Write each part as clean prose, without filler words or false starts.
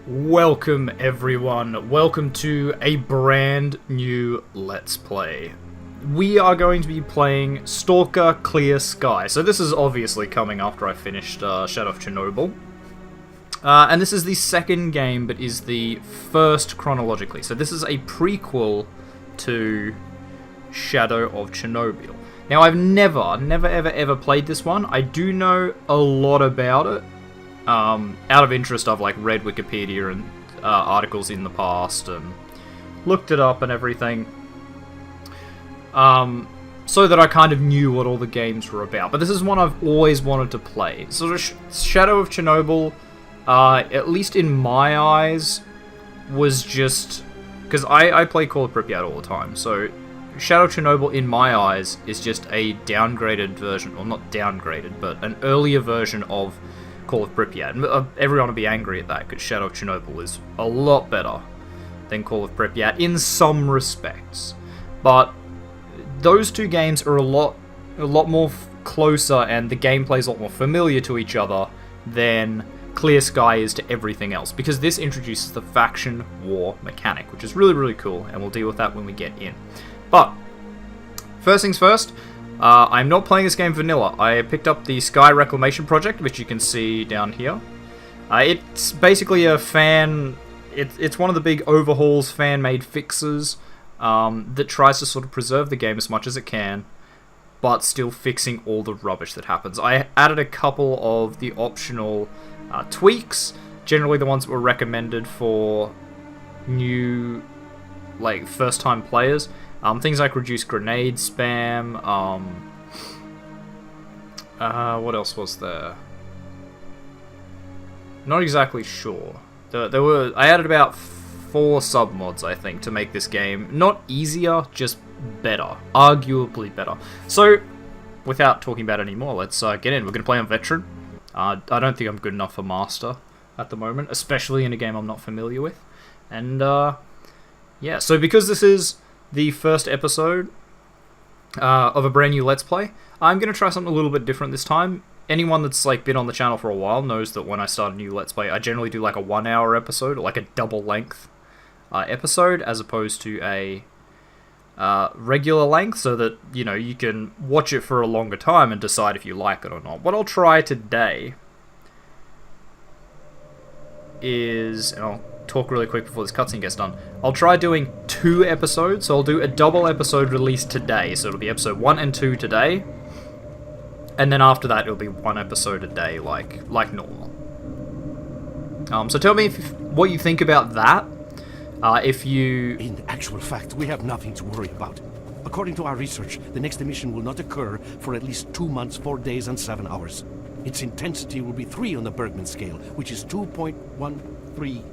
Welcome everyone, welcome to a brand new Let's Play. We are going to be playing S.T.A.L.K.E.R Sky. So this is obviously coming after I finished Shadow of Chernobyl. And this is the second game, but is the first chronologically. So this is a prequel to Shadow of Chernobyl. Now I've never ever played this one. I do know a lot about it. Out of interest, I've read Wikipedia and articles in the past and looked it up and everything, so that I kind of knew what all the games were about. But this is one I've always wanted to play. So Shadow of Chernobyl, at least in my eyes, was just because I play Call of Pripyat all the time. So Shadow of Chernobyl, in my eyes, is just a downgraded version, or not downgraded, but an earlier version of Call of Pripyat. Everyone will be angry at that because Shadow of Chernobyl is a lot better than Call of Pripyat in some respects, but those two games are a lot more closer, and the gameplay is a lot more familiar to each other than Clear Sky is to everything else, because this introduces the faction war mechanic, which is really cool, and we'll deal with that when we get in. But first things first. I'm not playing this game vanilla. I picked up the Sky Reclamation project, which you can see down here. It's basically a fan... It's one of the big overhauls, fan-made fixes, that tries to sort of preserve the game as much as it can, but still fixing all the rubbish that happens. I added a couple of the optional tweaks, generally the ones that were recommended for new, first-time players. Things like reduced grenade spam, what else was there? Not exactly sure. I added about 4 submods, I think, to make this game not easier, just better. Arguably better. So, without talking about it anymore, let's get in. We're going to play on Veteran. I don't think I'm good enough for Master at the moment, especially in a game I'm not familiar with. And, yeah, so because this is the first episode of a brand new Let's Play, I'm going to try something a little bit different this time. Anyone that's been on the channel for a while knows that when I start a new Let's Play, I generally do a 1-hour episode, or a double length episode, as opposed to a regular length, so that, you can watch it for a longer time and decide if you like it or not. What I'll try today is, and I'll talk really quick before this cutscene gets done, I'll try doing 2 episodes, so I'll do a double episode released today, so it'll be episode 1 and 2 today, and then after that it'll be 1 episode a day, like normal. So tell me what you think about that, if you... In actual fact, we have nothing to worry about. According to our research, the next emission will not occur for at least 2 months, 4 days, and 7 hours. Its intensity will be 3 on the Bergman scale, which is 2.13.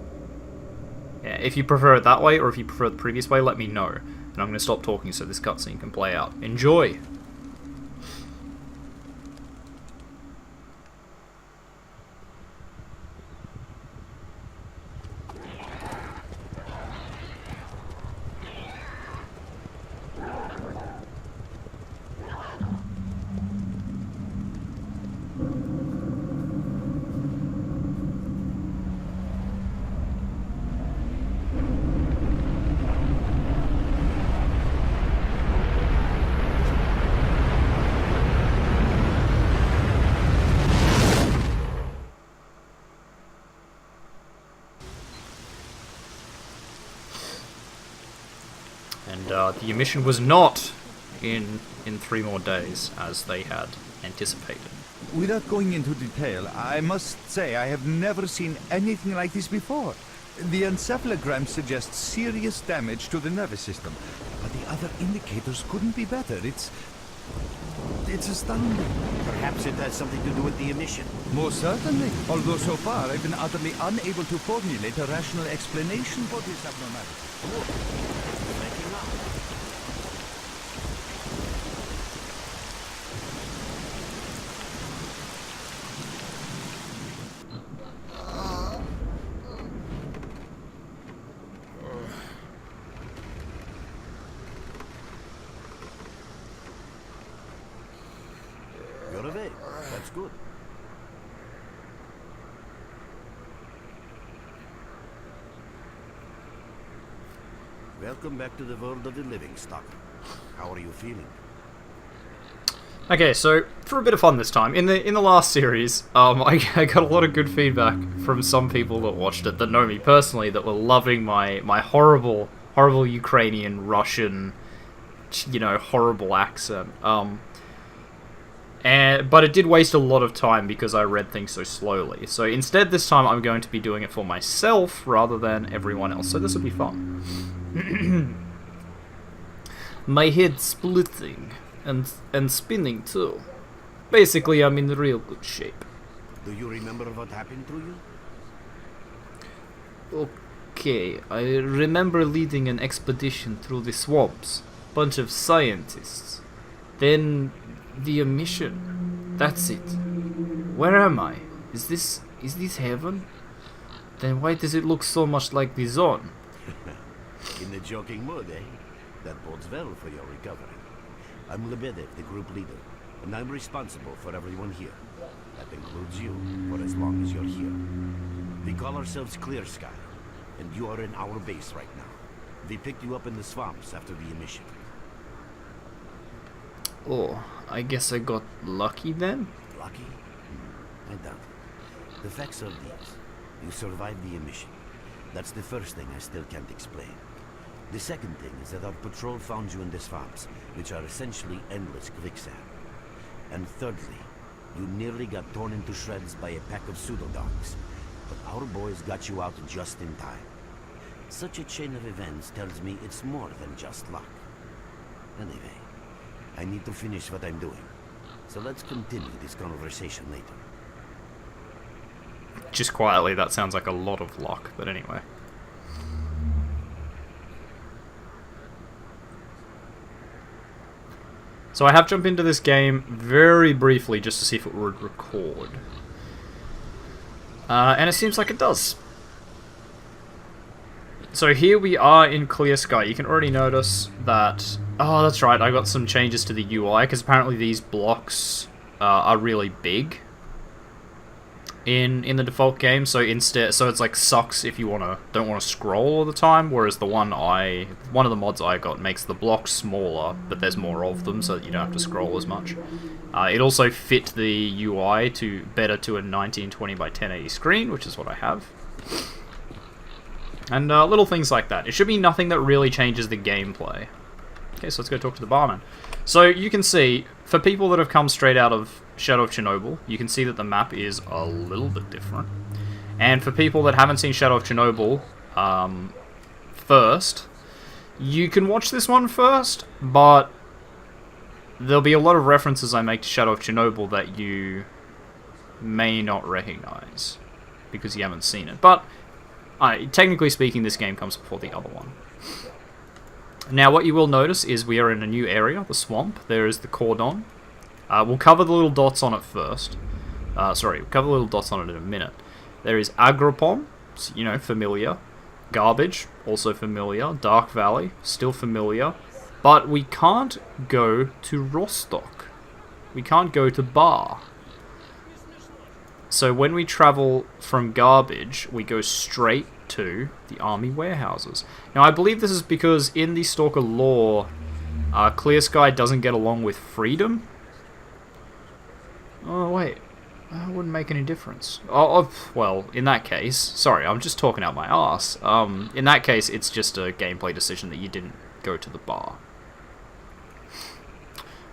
Yeah, if you prefer it that way, or if you prefer the previous way, let me know. And I'm going to stop talking so this cutscene can play out. Enjoy! And the emission was not in 3 more days, as they had anticipated. Without going into detail, I must say I have never seen anything like this before. The encephalogram suggests serious damage to the nervous system, but the other indicators couldn't be better. It's astounding. Perhaps it has something to do with the emission. Most certainly, although so far I've been utterly unable to formulate a rational explanation for this abnormality. You're awake. That's good. Welcome back to the world of the living, Stalker. How are you feeling? Okay, so for a bit of fun this time, in the last series, I got a lot of good feedback from some people that watched it that know me personally that were loving my horrible Ukrainian Russian, horrible accent. But it did waste a lot of time because I read things so slowly. So instead, this time I'm going to be doing it for myself rather than everyone else. So this will be fun. My head's splitting. And spinning too. Basically, I'm in real good shape. Do you remember what happened to you? Okay, I remember leading an expedition through the swamps. Bunch of scientists. Then the emission. That's it. Where am I? Is this heaven? Then why does it look so much like the zone? In the joking mood, eh? That bodes well for your recovery. I'm Lebedev, the group leader, and I'm responsible for everyone here. That includes you, for as long as you're here. We call ourselves S.T.A.L.K.E.R, and you are in our base right now. We picked you up in the swamps after the emission. Oh, I guess I got lucky then? Lucky? I doubt it. The facts are these. You survived the emission. That's the first thing I still can't explain. The second thing is that our patrol found you in the swamps, which are essentially endless quicksand. And thirdly, you nearly got torn into shreds by a pack of pseudo-dogs. But our boys got you out just in time. Such a chain of events tells me it's more than just luck. Anyway, I need to finish what I'm doing. So let's continue this conversation later. Just quietly, that sounds like a lot of luck, but anyway. So I have jumped into this game very briefly just to see if it would record. And it seems like it does. So here we are in clear sky. You can already notice that... Oh, that's right, I got some changes to the UI, because apparently these blocks are really big in the default game. So instead, it's like sucks if you don't want to scroll all the time. Whereas the one of the mods I got makes the blocks smaller, but there's more of them, so that you don't have to scroll as much. It also fit the UI better to a 1920 by 1080 screen, which is what I have. And little things like that. It should be nothing that really changes the gameplay. Okay, so let's go talk to the barman. So you can see, for people that have come straight out of Shadow of Chernobyl, you can see that the map is a little bit different. And for people that haven't seen Shadow of Chernobyl first, you can watch this one first, but there'll be a lot of references I make to Shadow of Chernobyl that you may not recognize, because you haven't seen it. But technically speaking, this game comes before the other one. Now, what you will notice is we are in a new area, the swamp. There is the cordon. We'll cover the little dots on it first. We'll cover the little dots on it in a minute. There is Agropom, familiar. Garbage, also familiar. Dark Valley, still familiar. But we can't go to Rostock. We can't go to Bar. So when we travel from Garbage, we go straight to the army warehouses. Now, I believe this is because in the Stalker lore, Clear Sky doesn't get along with Freedom. Oh, wait. That wouldn't make any difference. Well, in that case... Sorry, I'm just talking out my arse. In that case, it's just a gameplay decision that you didn't go to the bar.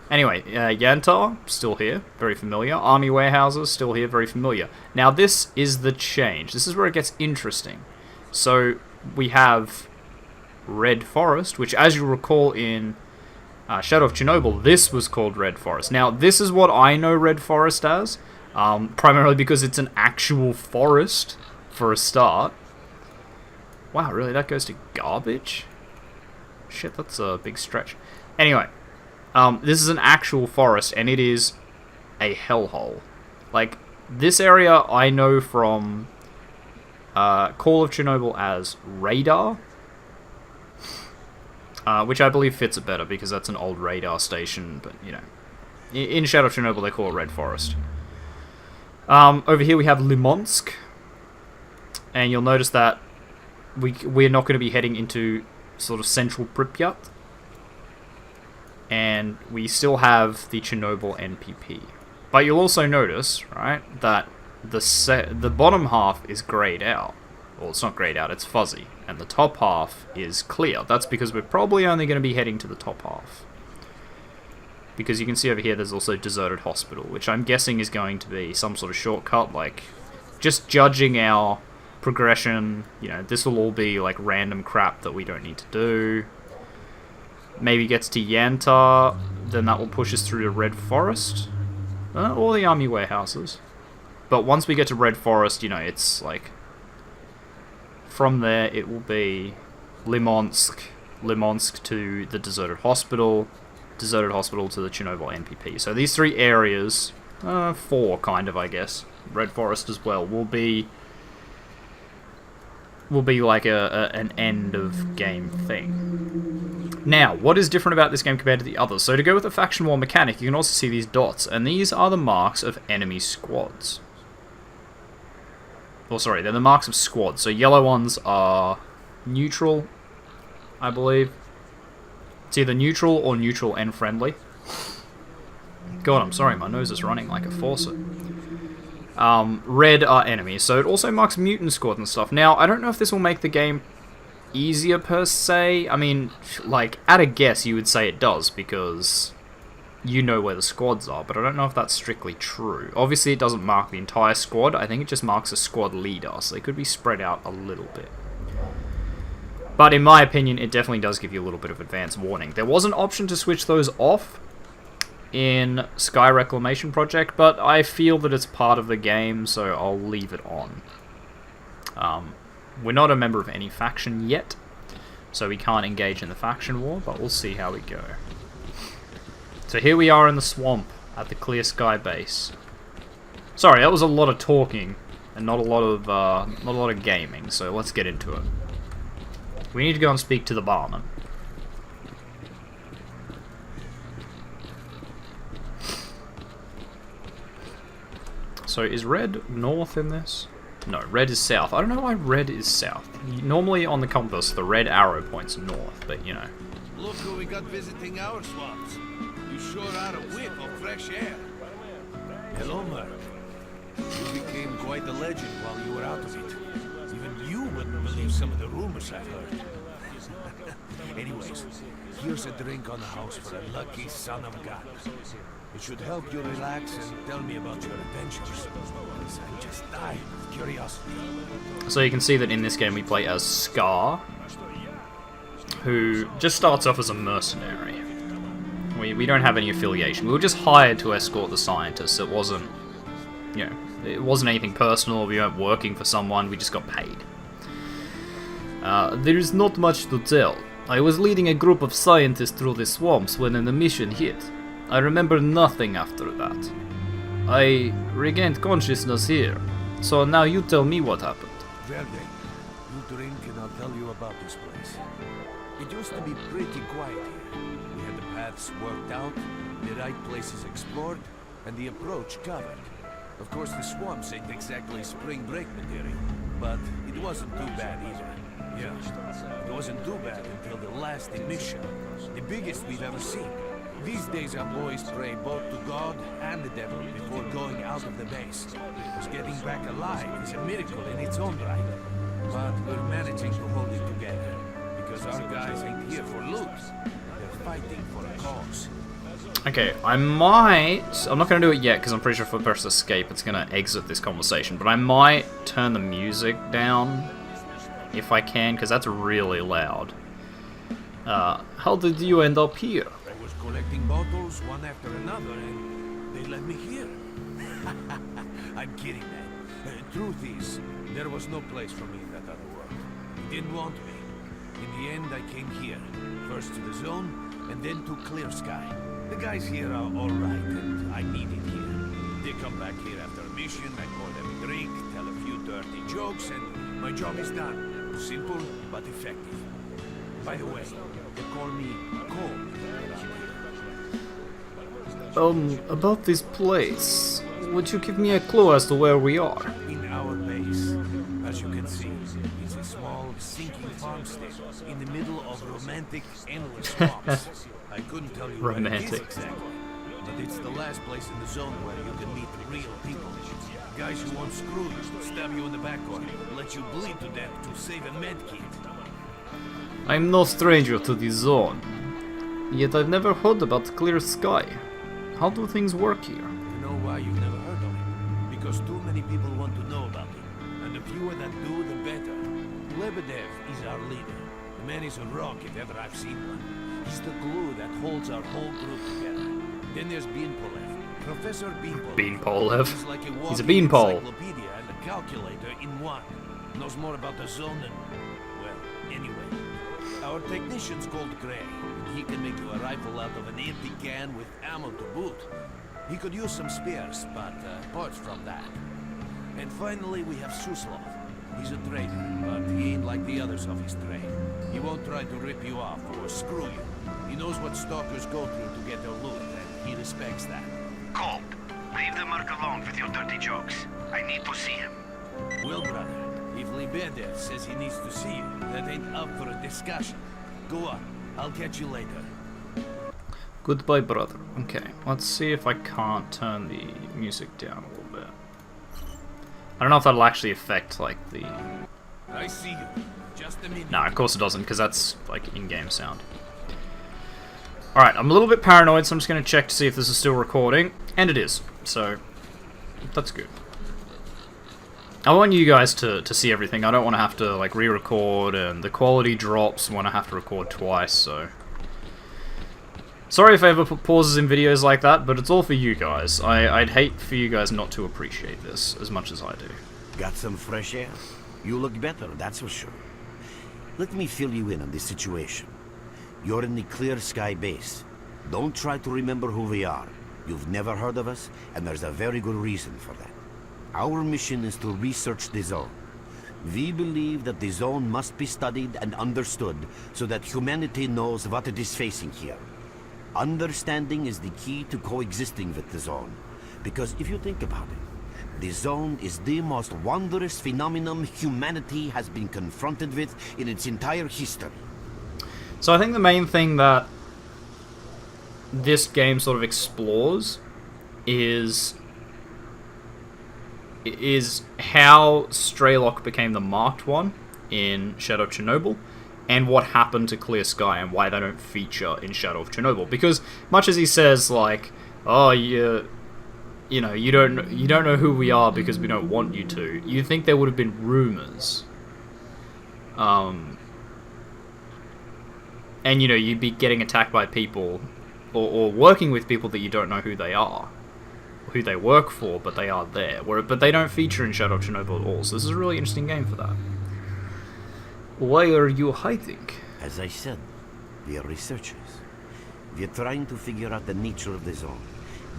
Anyway, Yantar, still here, very familiar. Army warehouses, still here, very familiar. Now, this is the change. This is where it gets interesting. So, we have Red Forest, which, as you recall in Shadow of Chernobyl, this was called Red Forest. Now, this is what I know Red Forest as, primarily because it's an actual forest, for a start. Wow, really? That goes to Garbage? Shit, that's a big stretch. Anyway, this is an actual forest, and it is a hellhole. Like, this area I know from Call of Chernobyl as Radar, which I believe fits it better because that's an old radar station, but, in Shadow of Chernobyl they call it Red Forest. Over here we have Limonsk, and you'll notice that we're not going to be heading into sort of central Pripyat. And we still have the Chernobyl NPP. But you'll also notice, right, that the bottom half is grayed out. Well, it's not grayed out, it's fuzzy. And the top half is clear. That's because we're probably only going to be heading to the top half. Because you can see over here there's also Deserted Hospital, which I'm guessing is going to be some sort of shortcut, like, just judging our progression, you know, this will all be, like, random crap that we don't need to do. Maybe gets to Yanta, then that will push us through to Red Forest. Or the army warehouses. But once we get to Red Forest, you know, it's, like, from there it will be Limonsk to the Deserted Hospital to the Chernobyl NPP. So these 3 areas, 4 kind of, I guess, Red Forest as well, will be like an end of game thing. Now, what is different about this game compared to the others? So to go with the faction war mechanic, you can also see these dots, and these are the marks of enemy squads. Oh, sorry, they're the marks of squads. So yellow ones are neutral, I believe. It's either neutral or neutral and friendly. God, I'm sorry, my nose is running like a faucet. Red are enemies, so it also marks mutant squads and stuff. Now, I don't know if this will make the game easier per se. I mean, like, at a guess, you would say it does, because you know where the squads are, but I don't know if that's strictly true. Obviously, it doesn't mark the entire squad. I think it just marks a squad leader, so they could be spread out a little bit. But in my opinion, it definitely does give you a little bit of advance warning. There was an option to switch those off in Sky Reclamation Project, but I feel that it's part of the game, so I'll leave it on. We're not a member of any faction yet, so we can't engage in the faction war, but we'll see how we go. So here we are in the swamp at the Clear Sky base. Sorry, that was a lot of talking and not a lot of gaming, so let's get into it. We need to go and speak to the barman. So is red north in this? No, red is south. I don't know why red is south. Normally on the compass, the red arrow points north, but you know. Look who we got visiting our swamps. You sure are a whiff of fresh air. Hello, Merc. You became quite a legend while you were out of it. Even you wouldn't believe some of the rumors I've heard. Anyways, here's a drink on the house for a lucky son of God. It should help you relax and tell me about your adventures. Because I just died of curiosity. So you can see that in this game we play as Scar, who just starts off as a mercenary. We don't have any affiliation. We were just hired to escort the scientists. It wasn't, you know, it wasn't anything personal. We weren't working for someone. We just got paid. There is not much to tell. I was leading a group of scientists through the swamps when an emission hit. I remember nothing after that. I regained consciousness here. So now you tell me what happened. Well then, you drink and I'll tell you about this place. It used to be pretty quiet here. We had the paths worked out, the right places explored, and the approach covered. Of course, the swamps ain't exactly spring break material, but it wasn't too bad either. Yeah, it wasn't too bad until the last emission, the biggest we've ever seen. These days our boys pray both to God and the devil before going out of the base. Because getting back alive is a miracle in its own right. But we're managing to hold it together. Because our guys ain't here for looks. They're fighting for a cause. Okay, I'm not going to do it yet because I'm pretty sure if I press escape it's going to exit this conversation, but I might turn the music down if I can, because that's really loud. How did you end up here? I was collecting bottles one after another and they let me here. I'm kidding, man. Truth is, there was no place for me in that other world. They didn't want me. In the end, I came here. First to the zone, and then to Clear Sky. The guys here are alright, and I need it here. They come back here after a mission, I pour them a drink, tell a few dirty jokes, and my job is done. Simple, but effective. By the way, they call me Cole. About this place, would you give me a clue as to where we are? In our base, as you can see, it's a small small, sinking farmstead in the middle of romantic, endless swamps. I couldn't tell you where it is Romantic. exactly, but it's the last place in the zone where you can meet real people. Guys who won't screw you, stab you in the back or let you bleed to death to save a med kit. I'm no stranger to the zone, yet I've never heard about Clear Sky. How do things work here? You know why you've never heard of it? Because too many people want to know about it, and the fewer that do, the better. Lebedev is our leader. The man is a rock if ever I've seen one. He's the glue that holds our whole group together. Then there's Beanpolev. Professor Beanpolev. Beanpolev. He's like a He's a walking beanpole. encyclopedia and a calculator in one. Knows more about the zone than... well, anyway. Our technician's called Gray. He can make you a rifle out of an empty can with ammo to boot. He could use some spares, but apart from that. And finally, we have Suslov. He's a trader, but he ain't like the others of his trade. He won't try to rip you off or screw you. He knows what stalkers go through to get their loot, and he respects that. Colt, leave the merc alone with your dirty jokes. I need to see him. Well, brother, if Lebedev says he needs to see you, that ain't up for a discussion. Go on. I'll catch you later. Goodbye, brother. Okay, let's see if I can't turn the music down a little bit. I don't know if that'll actually affect, like, the... I see you. Just a minute. Nah, of course it doesn't, because that's, like, in-game sound. Alright, I'm a little bit paranoid, so I'm just going to check to see if this is still recording. And it is, so that's good. I want you guys to see everything. I don't want to have to, like, re-record, and the quality drops when I have to record twice, so... Sorry if I ever put pauses in videos like that, but it's all for you guys. I'd hate for you guys not to appreciate this as much as I do. Got some fresh air? You look better, that's for sure. Let me fill you in on this situation. You're in the Clear Sky base. Don't try to remember who we are. You've never heard of us, and there's a very good reason for that. Our mission is to research the zone. We believe that the zone must be studied and understood so that humanity knows what it is facing here. Understanding is the key to coexisting with the zone. Because if you think about it, the zone is the most wondrous phenomenon humanity has been confronted with in its entire history. So I think the main thing that this game sort of explores is how S.T.A.L.K.E.R became the marked one in Shadow of Chernobyl, and what happened to Clear Sky and why they don't feature in Shadow of Chernobyl. Because much as he says, like, oh, you know, you don't know who we are because we don't want you to, you think there would have been rumors. And, you know, you'd be getting attacked by people, or working with people that you don't know who they are, who they work for, but they are there. But they don't feature in Shadow of Chernobyl at all, so this is a really interesting game for that. Why are you hiding? As I said, we are researchers. We are trying to figure out the nature of the zone,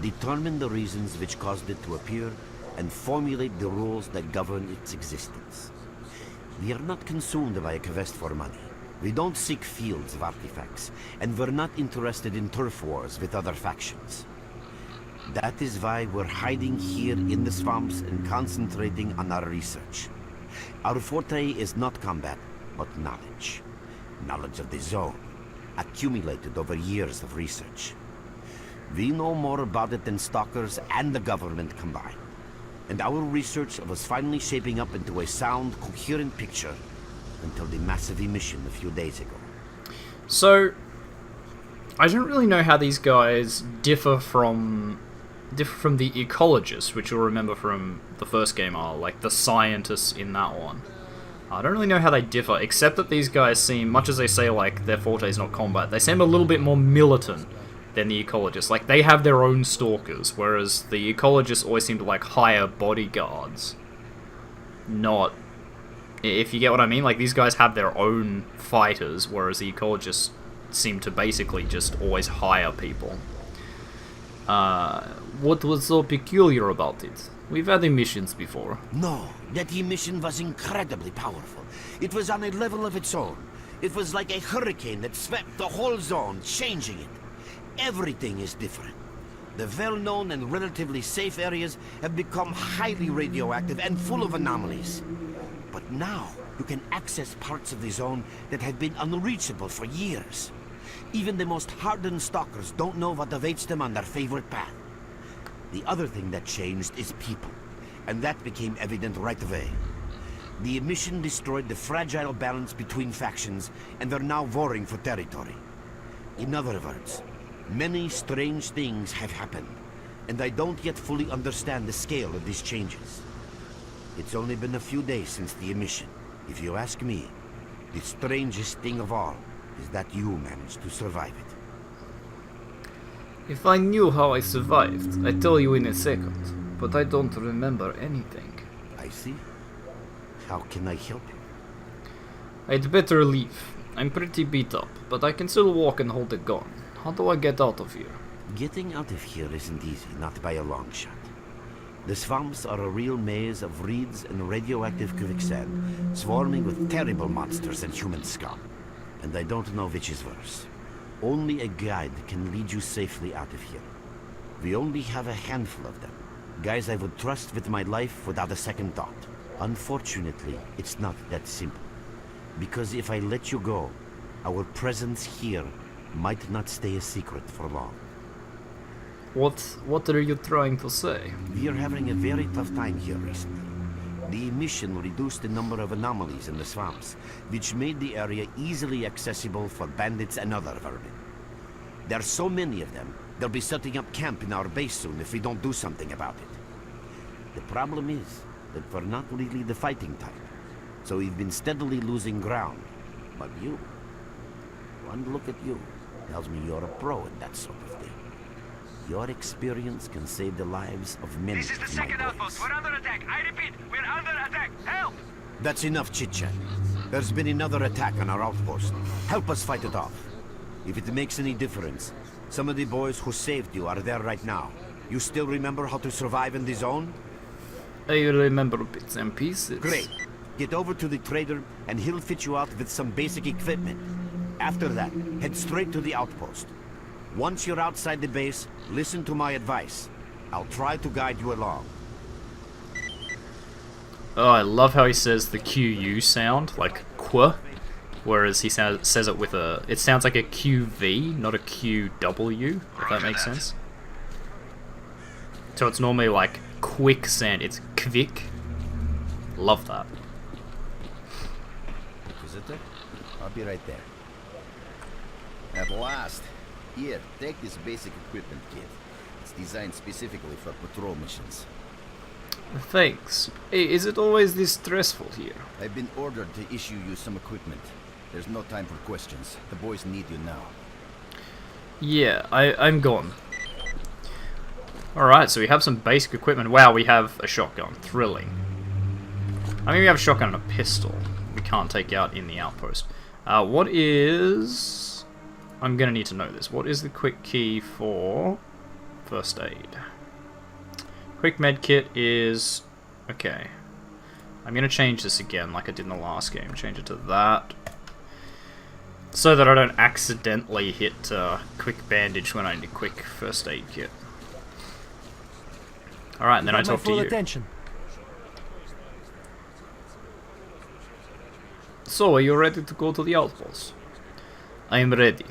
determine the reasons which caused it to appear, and formulate the rules that govern its existence. We are not consumed by a quest for money. We don't seek fields of artifacts, and we're not interested in turf wars with other factions. That is why we're hiding here in the swamps and concentrating on our research. Our forte is not combat, but knowledge. Knowledge of the zone, accumulated over years of research. We know more about it than stalkers and the government combined. And our research was finally shaping up into a sound, coherent picture until the massive emission a few days ago. So, I don't really know how these guys differ from the ecologists, which you'll remember from the first game are, like, the scientists in that one. I don't really know how they differ, except that these guys seem, much as they say, like, their forte is not combat, they seem a little bit more militant than the ecologists. Like, they have their own stalkers, whereas the ecologists always seem to, like, hire bodyguards. Not... If you get what I mean? Like, these guys have their own fighters, whereas the ecologists seem to basically just always hire people. What was so peculiar about it? We've had emissions before. No, that emission was incredibly powerful. It was on a level of its own. It was like a hurricane that swept the whole zone, changing it. Everything is different. The well-known and relatively safe areas have become highly radioactive and full of anomalies. But now, you can access parts of the zone that have been unreachable for years. Even the most hardened stalkers don't know what awaits them on their favorite path. The other thing that changed is people, and that became evident right away. The emission destroyed the fragile balance between factions, and they're now warring for territory. In other words, many strange things have happened, and I don't yet fully understand the scale of these changes. It's only been a few days since the emission. If you ask me, the strangest thing of all is that you managed to survive it. If I knew how I survived, I'd tell you in a second, but I don't remember anything. I see. How can I help you? I'd better leave. I'm pretty beat up, but I can still walk and hold a gun. How do I get out of here? Getting out of here isn't easy, not by a long shot. The swamps are a real maze of reeds and radioactive quicksand, swarming with terrible monsters and human scum. And I don't know which is worse. Only a guide can lead you safely out of here. We only have a handful of them. Guys I would trust with my life without a second thought. Unfortunately, it's not that simple. Because if I let you go, our presence here might not stay a secret for long. What are you trying to say? We are having a very tough time here recently. The emission reduced the number of anomalies in the swamps, which made the area easily accessible for bandits and other vermin. There are so many of them, they'll be setting up camp in our base soon if we don't do something about it. The problem is that we're not really the fighting type, so we've been steadily losing ground. But you, one look at you, tells me you're a pro in that sort of thing. Your experience can save the lives of many. This is the second outpost. We're under attack. I repeat, we're under attack. Help! That's enough chit-chat. There's been another attack on our outpost. Help us fight it off. If it makes any difference, some of the boys who saved you are there right now. You still remember how to survive in the zone? I remember bits and pieces. Great. Get over to the trader and he'll fit you out with some basic equipment. After that, head straight to the outpost. Once you're outside the base, listen to my advice. I'll try to guide you along. Oh, I love how he says the QU sound, like qu, whereas he says it with a... It sounds like a QV, not a QW, if that makes sense. So it's normally like quicksand, it's quick. Love that. Visitor? I'll be right there. At last. Here, take this basic equipment kit. It's designed specifically for patrol missions. Thanks. Hey, is it always this stressful here? I've been ordered to issue you some equipment. There's no time for questions. The boys need you now. Yeah, I'm gone. Alright, so we have some basic equipment. Wow, we have a shotgun. Thrilling. I mean, we have a shotgun and a pistol. We can't take out in the outpost. What is... I'm gonna need to know this. What is the quick key for first aid? Quick med kit is... Okay. I'm gonna change this again like I did in the last game. Change it to that. So that I don't accidentally hit quick bandage when I need a quick first aid kit. Alright, and then I talk to you. Attention. So, are you ready to go to the outpost? I am ready.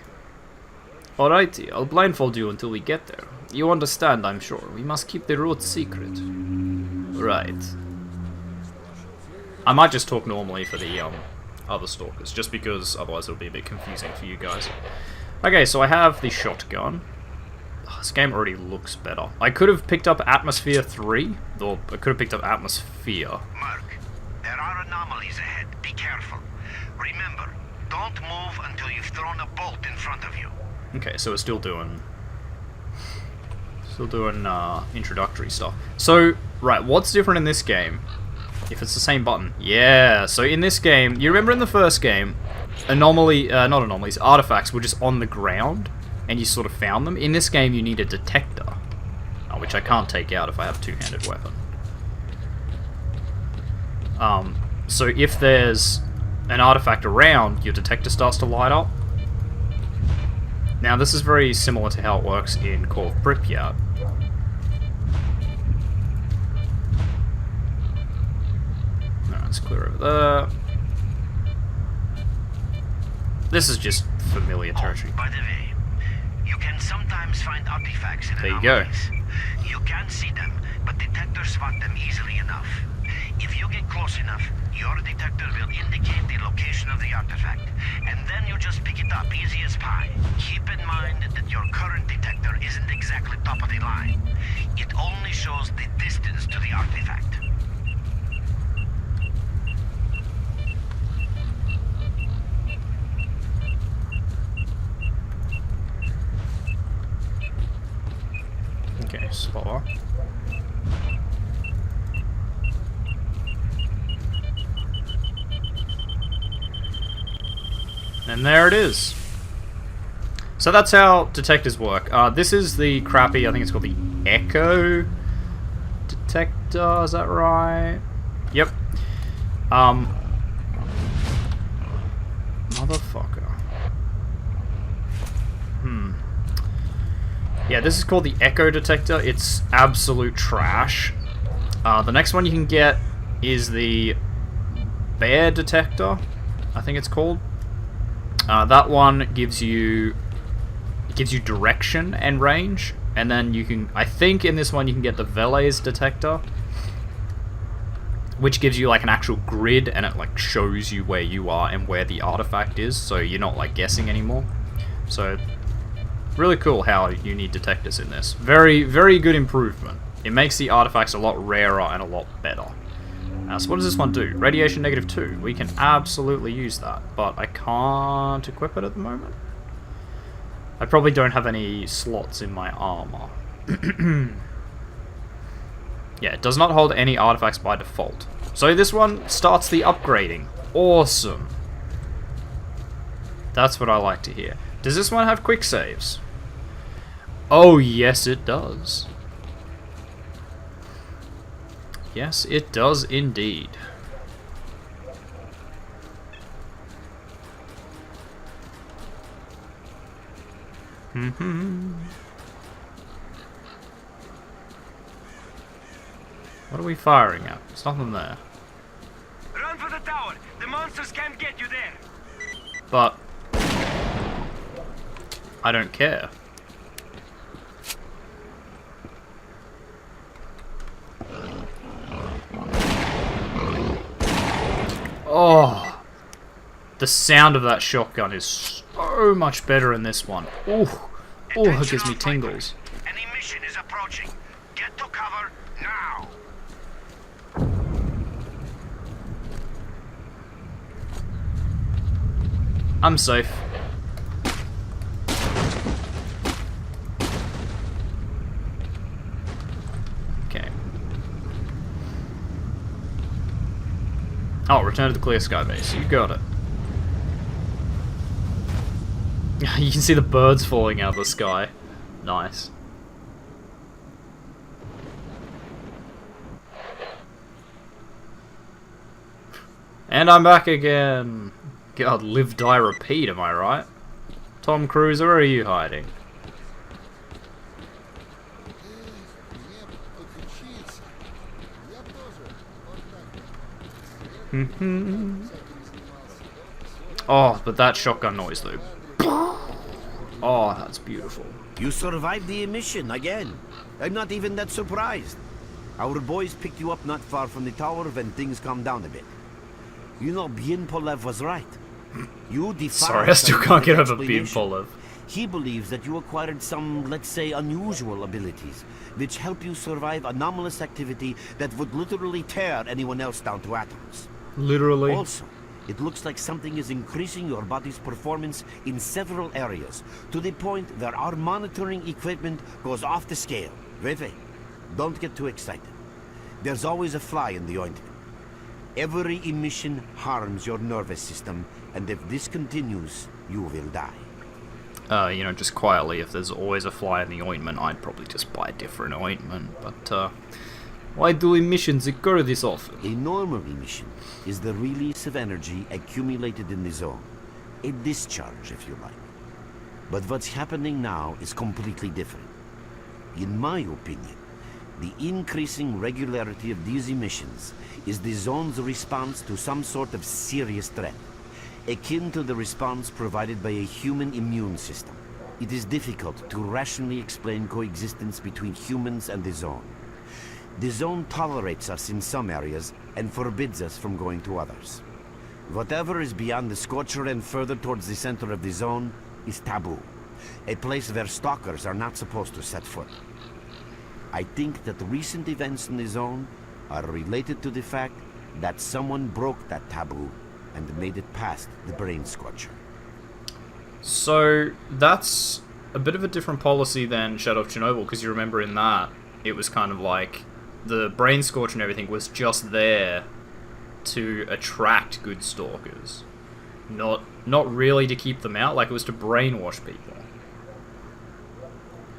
Alrighty, I'll blindfold you until we get there. You understand, I'm sure. We must keep the route secret. Right. I might just talk normally for the other stalkers, just because otherwise it'll be a bit confusing for you guys. Okay, so I have the shotgun. Oh, this game already looks better. I could have picked up Atmosphere 3, or I could have picked up Atmosphere. Mark, there are anomalies ahead. Be careful. Remember, don't move until you've thrown a bolt in front of you. Okay, so we're still doing introductory stuff. So, right, what's different in this game? If it's the same button. Yeah, so in this game, you remember in the first game, artifacts were just on the ground, and you sort of found them. In this game, you need a detector, which I can't take out if I have a two-handed weapon. So if there's an artifact around, your detector starts to light up. Now, this is very similar to how it works in Call of Pripyat. Alright, Let's clear over there. This is just familiar territory. By the way, you can sometimes find artifacts in There you go. anomalies. You can't see them, but detectors spot them easily enough. If you get close enough, your detector will indicate the location of the artifact, and then you just pick it up easy as pie. Keep in mind that your current detector isn't exactly top of the line. It only shows the distance to the artifact. Okay, slower. And there it is. So that's how detectors work. This is the crappy, I think it's called the Echo detector, is that right? Yep. Motherfucker. Yeah, this is called the Echo detector. It's absolute trash. The next one you can get is the Bear detector, I think it's called. That one gives you direction and range, and then you can, I think in this one you can get the Vela's detector, which gives you like an actual grid, and it like shows you where you are and where the artifact is, so you're not like guessing anymore. So really cool how you need detectors in this. Very, very good improvement. It makes the artifacts a lot rarer and a lot better. So what does this one do? Radiation -2. We can absolutely use that, but I can't equip it at the moment. I probably don't have any slots in my armor. Yeah, it does not hold any artifacts by default. So this one starts the upgrading. Awesome. That's what I like to hear. Does this one have quick saves? Oh, yes it does. Yes, it does indeed. What are we firing at? There's nothing there. Run for the tower! The monsters can't get you there! But I don't care. Oh, the sound of that shotgun is so much better in this one. Ooh, oh, it gives me tingles. An emission is approaching. Get to cover now. I'm safe. Okay. Oh, return to the clear sky base. You got it. You can see the birds falling out of the sky. Nice. And I'm back again. God, live, die, repeat, am I right? Tom Cruise, where are you hiding? Oh, but that shotgun noise though. Oh, that's beautiful. You survived the emission again. I'm not even that surprised. Our boys picked you up not far from the tower when things calmed down a bit. You know, Bien Polev was right. You defied. Sorry, I still can't get over Bien Polev. He believes that you acquired some, let's say, unusual abilities, which help you survive anomalous activity that would literally tear anyone else down to atoms. Literally. Also, it looks like something is increasing your body's performance in several areas, to the point that our monitoring equipment goes off the scale. Wait, don't get too excited. There's always a fly in the ointment. Every emission harms your nervous system, and if this continues, you will die. You know, just quietly, if there's always a fly in the ointment, I'd probably just buy a different ointment, but, why do emissions occur this often? A normal emission is the release of energy accumulated in the zone. A discharge, if you like. But what's happening now is completely different. In my opinion, The increasing regularity of these emissions is the zone's response to some sort of serious threat, akin to the response provided by a human immune system. It is difficult to rationally explain coexistence between humans and the zone. The zone tolerates us in some areas and forbids us from going to others. Whatever is beyond the Scorcher and further towards the center of the zone is taboo, a place where stalkers are not supposed to set foot. I think that recent events in the zone are related to the fact that someone broke that taboo and made it past the Brain Scorcher. So that's a bit of a different policy than Shadow of Chernobyl, because you remember in that, it was kind of like the Brain Scorch and everything was just there to attract good stalkers. Not really to keep them out, like it was to brainwash people.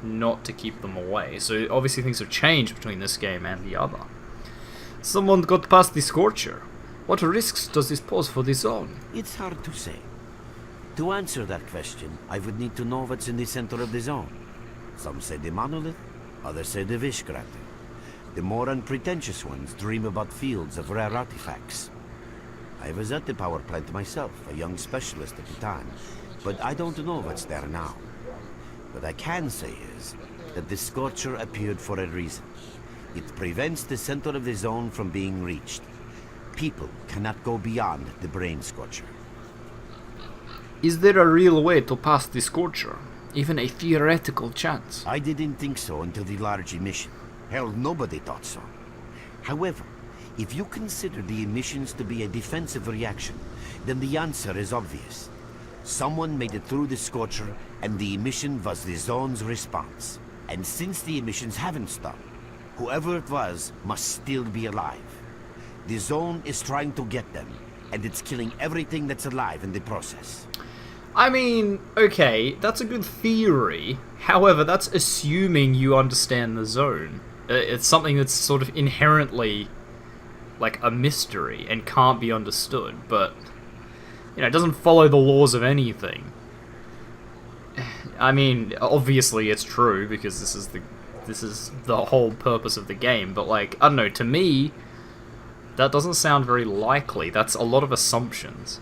Not to keep them away. So obviously things have changed between this game and the other. Someone got past the Scorcher. What risks does this pose for the zone? It's hard to say. To answer that question, I would need to know what's in the center of the zone. Some say the monolith, others say the Vishkrater. The more unpretentious ones dream about fields of rare artifacts. I was at the power plant myself, a young specialist at the time, but I don't know what's there now. What I can say is that the Scorcher appeared for a reason. It prevents the center of the zone from being reached. People cannot go beyond the Brain Scorcher. Is there a real way to pass the Scorcher? Even a theoretical chance? I didn't think so until the large emission. Hell, nobody thought so. However, if you consider the emissions to be a defensive reaction, then the answer is obvious. Someone made it through the Scorcher, and the emission was the zone's response. And since the emissions haven't stopped, whoever it was must still be alive. The zone is trying to get them, and it's killing everything that's alive in the process. I mean, okay, that's a good theory. However, that's assuming you understand the zone. It's something that's sort of inherently like a mystery and can't be understood, but you know, it doesn't follow the laws of anything. I mean, obviously it's true because this is the whole purpose of the game, but like, I don't know, to me that doesn't sound very likely. That's a lot of assumptions.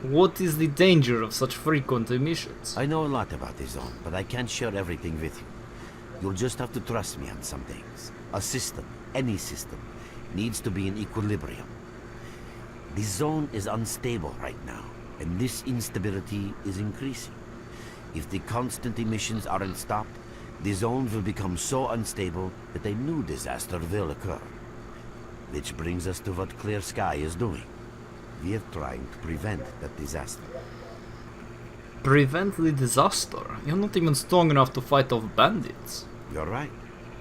What is the danger of such frequent emissions? I know a lot about the zone, but I can't share everything with you. You'll just have to trust me on some things. A system, any system, needs to be in equilibrium. The zone is unstable right now, and this instability is increasing. If the constant emissions aren't stopped, the zone will become so unstable that a new disaster will occur. Which brings us to what TheOzzieNerd is doing. We are trying to prevent that disaster. Prevent the disaster? You're not even strong enough to fight off bandits. You're right.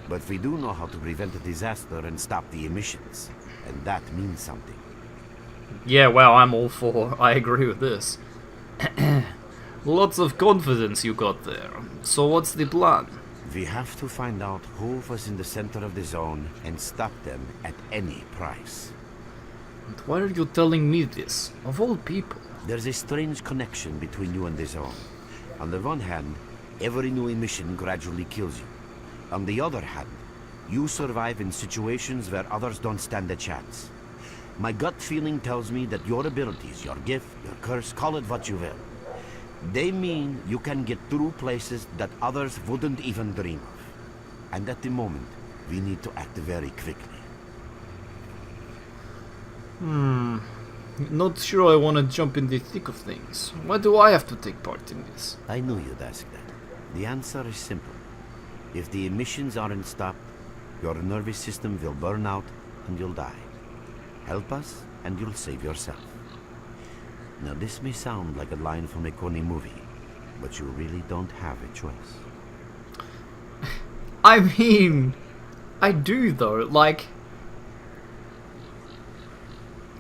But we do know how to prevent a disaster and stop the emissions. And that means something. Yeah, wow, I'm all for. I agree with this. Lots of confidence you got there. So what's the plan? We have to find out who was in the center of the zone and stop them at any price. And why are you telling me this? Of all people. There's a strange connection between you and the zone. On the one hand, every new emission gradually kills you. On the other hand, you survive in situations where others don't stand a chance. My gut feeling tells me that your abilities, your gift, your curse, call it what you will, they mean you can get through places that others wouldn't even dream of. And at the moment, we need to act very quickly. Not sure I want to jump in the thick of things. Why do I have to take part in this? I knew you'd ask that. The answer is simple. If the emissions aren't stopped, your nervous system will burn out and you'll die. Help us and you'll save yourself. Now this may sound like a line from a corny movie, but you really don't have a choice. I mean, I do though, like,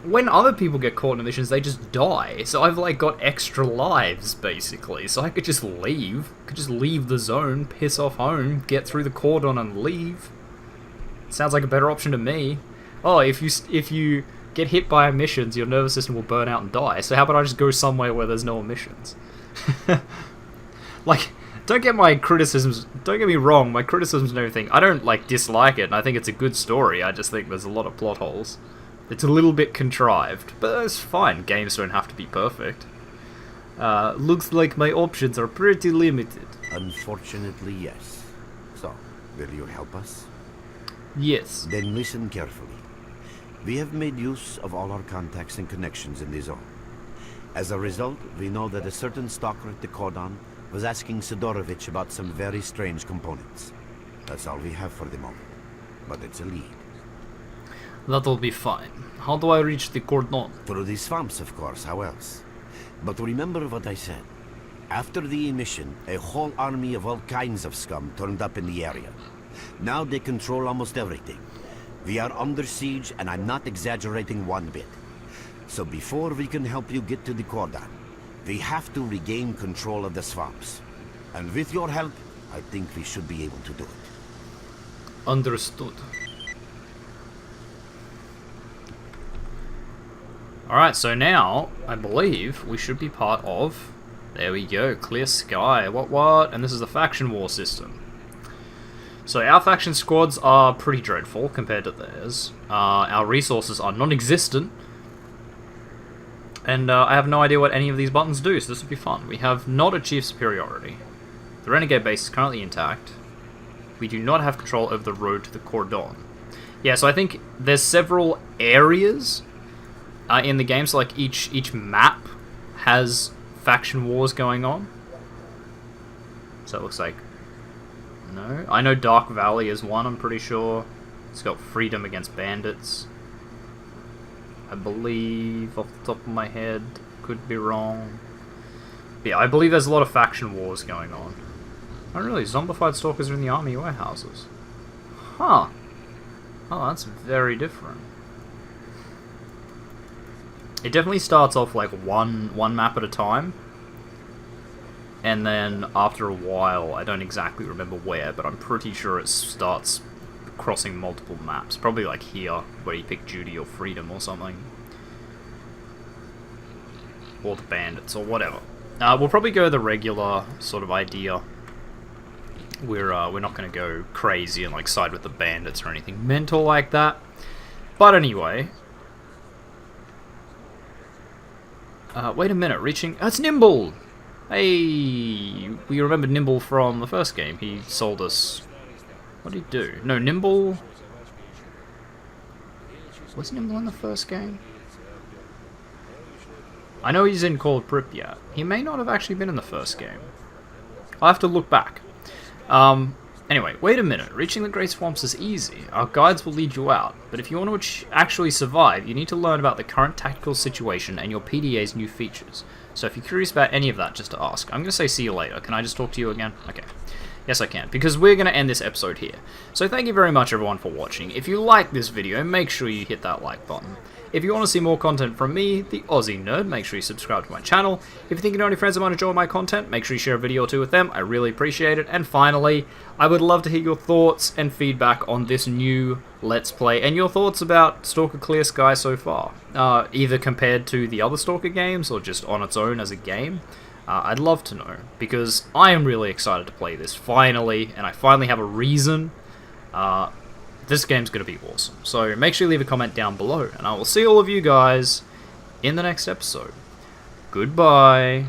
when other people get caught in emissions, they just die. So I've like got extra lives, basically. So I could just leave. Could just leave the zone, piss off home, get through the cordon and leave. Sounds like a better option to me. Oh, if you get hit by emissions, your nervous system will burn out and die. So how about I just go somewhere where there's no emissions? Like, don't get my criticisms. Don't get me wrong. My criticisms and everything. I don't like dislike it, and I think it's a good story. I just think there's a lot of plot holes. It's a little bit contrived, but it's fine. Games don't have to be perfect. Looks like my options are pretty limited. Unfortunately, yes. So, will you help us? Yes. Then listen carefully. We have made use of all our contacts and connections in the zone. As a result, we know that a certain stalker at the cordon was asking Sidorovich about some very strange components. That's all we have for the moment. But it's a lead. That'll be fine. How do I reach the cordon? Through the swamps, of course, how else? But remember what I said. After the emission, a whole army of all kinds of scum turned up in the area. Now they control almost everything. We are under siege, and I'm not exaggerating one bit. So before we can help you get to the cordon, we have to regain control of the swamps. And with your help, I think we should be able to do it. Understood. Alright, so now, I believe, we should be part of... There we go, clear sky. What? And this is the faction war system. So our faction squads are pretty dreadful compared to theirs. Our resources are non-existent. And I have no idea what any of these buttons do, so this would be fun. We have not achieved superiority. The Renegade base is currently intact. We do not have control over the road to the cordon. Yeah, so I think there's several areas in the game, so like each map has faction wars going on. So it looks like... No? I know Dark Valley is one, I'm pretty sure. It's got freedom against bandits. I believe, off the top of my head, could be wrong. But yeah, I believe there's a lot of faction wars going on. Oh really, zombified stalkers are in the army warehouses. Huh. Oh, that's very different. It definitely starts off like one map at a time. And then after a while, I don't exactly remember where, but I'm pretty sure it starts crossing multiple maps. Probably like here, where you pick duty or freedom or something. Or the bandits, or whatever. We'll probably go the regular sort of idea. We're not going to go crazy and like side with the bandits or anything mental like that. But anyway... wait a minute, reaching... Oh, it's Nimble! Hey, we remember Nimble from the first game. He sold us... What did he do? No, Nimble... Was Nimble in the first game? I know he's in Call of Pripyat. He may not have actually been in the first game. I'll have to look back. Anyway, wait a minute. Reaching the Great Swamps is easy. Our guides will lead you out. But if you want to actually survive, you need to learn about the current tactical situation and your PDA's new features. So if you're curious about any of that, just to ask. I'm going to say see you later. Can I just talk to you again? Okay. Yes, I can, because we're going to end this episode here. So thank you very much, everyone, for watching. If you like this video, make sure you hit that like button. If you want to see more content from me, the Aussie Nerd, make sure you subscribe to my channel. If you think you know any friends that might enjoy my content, make sure you share a video or two with them. I really appreciate it. And finally, I would love to hear your thoughts and feedback on this new Let's Play, and your thoughts about S.T.A.L.K.E.R Clear Sky so far. Either compared to the other S.T.A.L.K.E.R games, or just on its own as a game. I'd love to know, because I am really excited to play this, finally, and I finally have a reason. This game's going to be awesome. So make sure you leave a comment down below, and I will see all of you guys in the next episode. Goodbye.